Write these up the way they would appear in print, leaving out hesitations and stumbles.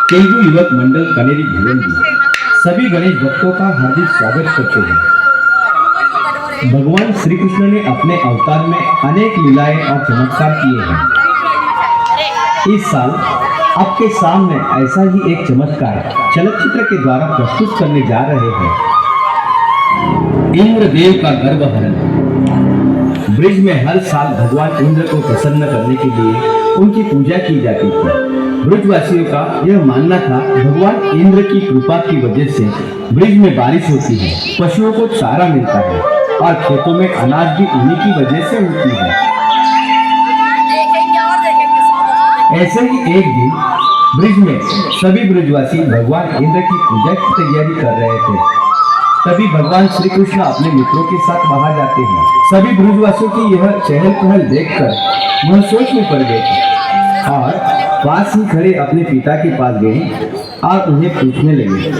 तेलुगु युवक मंडल कनेरी भवन में सभी गणेश भक्तों का हार्दिक स्वागत करते हैं। भगवान श्री कृष्ण ने अपने अवतार में अनेक लीलाएं और चमत्कार किए हैं। इस साल आपके सामने ऐसा ही एक चमत्कार चलचित्र के द्वारा प्रस्तुत करने जा रहे हैं। इंद्रदेव का गर्भहरण। ब्रिज में हर साल भगवान इंद्र को प्रसन्न करने के लिए उनकी पूजा की जाती थी। ब्रजवासियों का यह मानना था भगवान इंद्र की कृपा की वजह से ब्रिज में बारिश होती है, पशुओं को चारा मिलता है और खेतों में अनाज भी उन्हीं की वजह से होती है। ऐसे ही एक दिन ब्रिज में सभी ब्रजवासी भगवान इंद्र की पूजा की तैयारी कर रहे थे। तभी भगवान श्री कृष्ण अपने मित्रों के साथ बाहर जाते हैं। सभी ब्रजवासियों की यह चहल पहल देखकर वह सोच में पड़ गए और पास ही खड़े अपने पिता के पास गए और उन्हें पूछने लगे,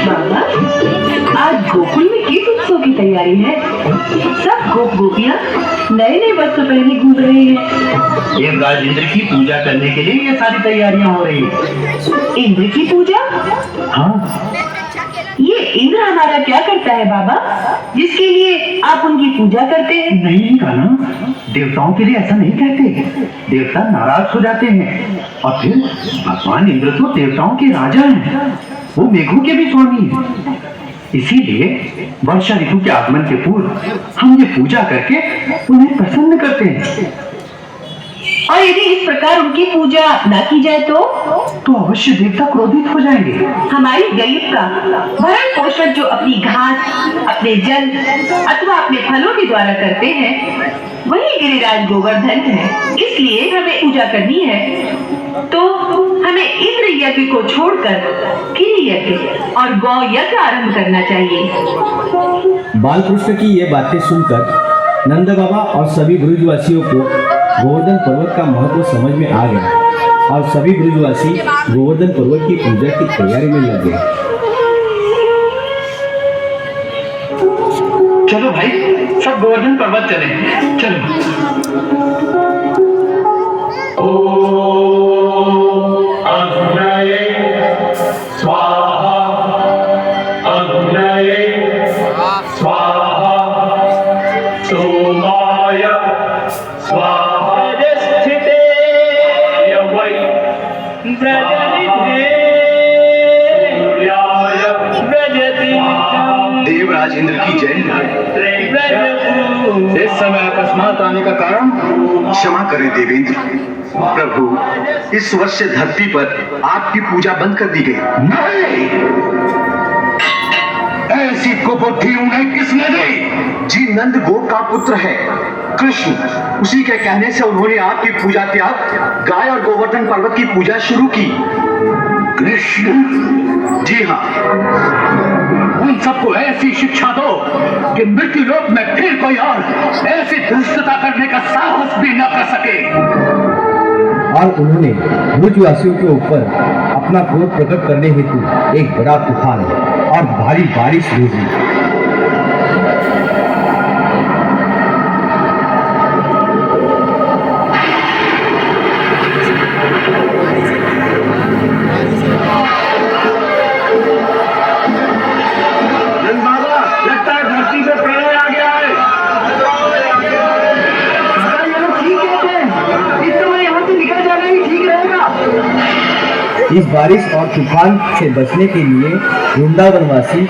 बाबा, आज गोकुल में किस उत्सव की तैयारी है? सब गोप गोपियाँ नए नए वस्त्र पहने घूम रहे हैं। देवराज इंद्र की पूजा करने के लिए ये सारी तैयारियां हो रही हैं। इंद्र की पूजा? हाँ, ये इंद्र हमारा क्या करता है बाबा, जिसके लिए आप उनकी पूजा करते हैं? नहीं कान्हा, देवताओं के लिए ऐसा नहीं कहते। देवता नाराज हो जाते हैं और फिर भगवान इंद्र तो देवताओं के राजा हैं, वो मेघों के भी स्वामी हैं। इसीलिए वर्षा ऋतु के आगमन के पूर्व हम ये पूजा करके उन्हें प्रसन्न करते हैं। और यदि इस प्रकार उनकी पूजा न की जाए तो अवश्य देवता क्रोधित हो जाएंगे। हमारी गरीब का भरण पोषण जो अपनी घास, अपने जल अथवा अपने फलों के द्वारा करते हैं, वही गिरिराज गोवर्धन है। इसलिए हमें पूजा करनी है तो हमें इंद्र यज्ञ को छोड़कर गिरि यज्ञ और गौ यज्ञ आरंभ करना चाहिए। बालकृष्ण की ये बातें सुनकर नंद बाबा और सभी ब्रजवासियों को गोवर्धन पर्वत का महत्व समझ में आ गया और सभी ब्रजवासी गोवर्धन पर्वत की पूजा की तैयारी में लग गए। चलो भाई, सब गोवर्धन पर्वत चले। चलो। देवराज इंद्र की जय। इस समय अकस्मात आने का कारण क्षमा करें देवेंद्र। प्रभु, इस वर्ष से धरती पर आपकी पूजा बंद कर दी गई। नहीं, ऐसी कुबुद्धि उन्हें किसने दी? जी नंद गोप का पुत्र है कृष्ण, उसी के कहने से उन्होंने आपकी पूजा त्याग गाय और गोवर्धन पर्वत की पूजा शुरू की। कृष्ण? जी हाँ। उन सबको ऐसी शिक्षा दो कि मृत्यु लोक में फिर कोई और ऐसी दुष्टता करने का साहस भी न कर सके। और उन्होंने ब्रजवासियों के ऊपर अपना क्रोध प्रकट करने हेतु एक बड़ा तूफान और भारी बारिश भेजी। इस बारिश और तूफान से बचने के लिए वृंदावनवासी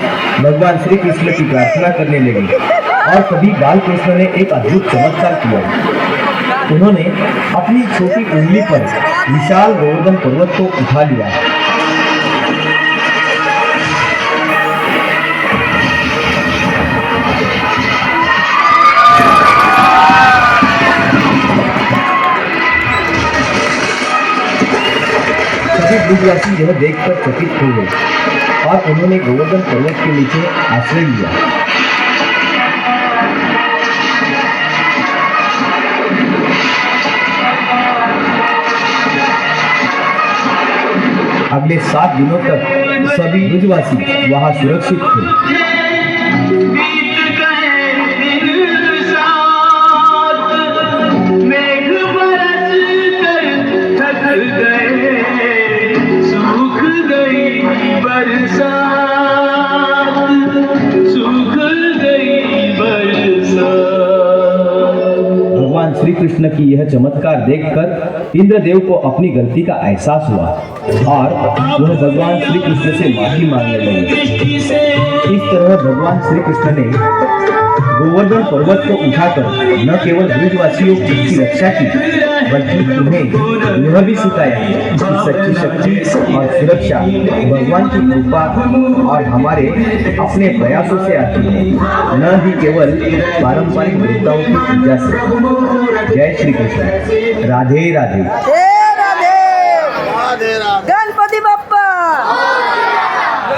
भगवान श्री कृष्ण की प्रार्थना करने लगे और तभी बालकृष्ण ने एक अद्भुत चमत्कार किया। उन्होंने अपनी छोटी उंगली पर विशाल गोवर्धन पर्वत को उठा लिया। सभी ब्रजवासी यह देखकर चकित हो गए और उन्होंने गोवर्धन पर्वत के नीचे आश्रय लिया। अगले 7 दिनों तक सभी ब्रजवासी वहां सुरक्षित थे। भगवान श्री कृष्ण की यह चमत्कार देखकर इंद्रदेव को अपनी गलती का एहसास हुआ और वह भगवान श्री कृष्ण से माफी मांगने लगे। इस तरह भगवान श्री कृष्ण ने गोवर्धन पर्वत को उठाकर न केवल ब्रजवासियों की रक्षा की बल्कि उन्हें यह भी सिखाया कि सच्ची शक्ति और सुरक्षा भगवान की कृपा और हमारे अपने प्रयासों से आती है, न ही केवल पारंपरिक देवताओं की पूजा से। जय श्री कृष्ण। राधे राधे।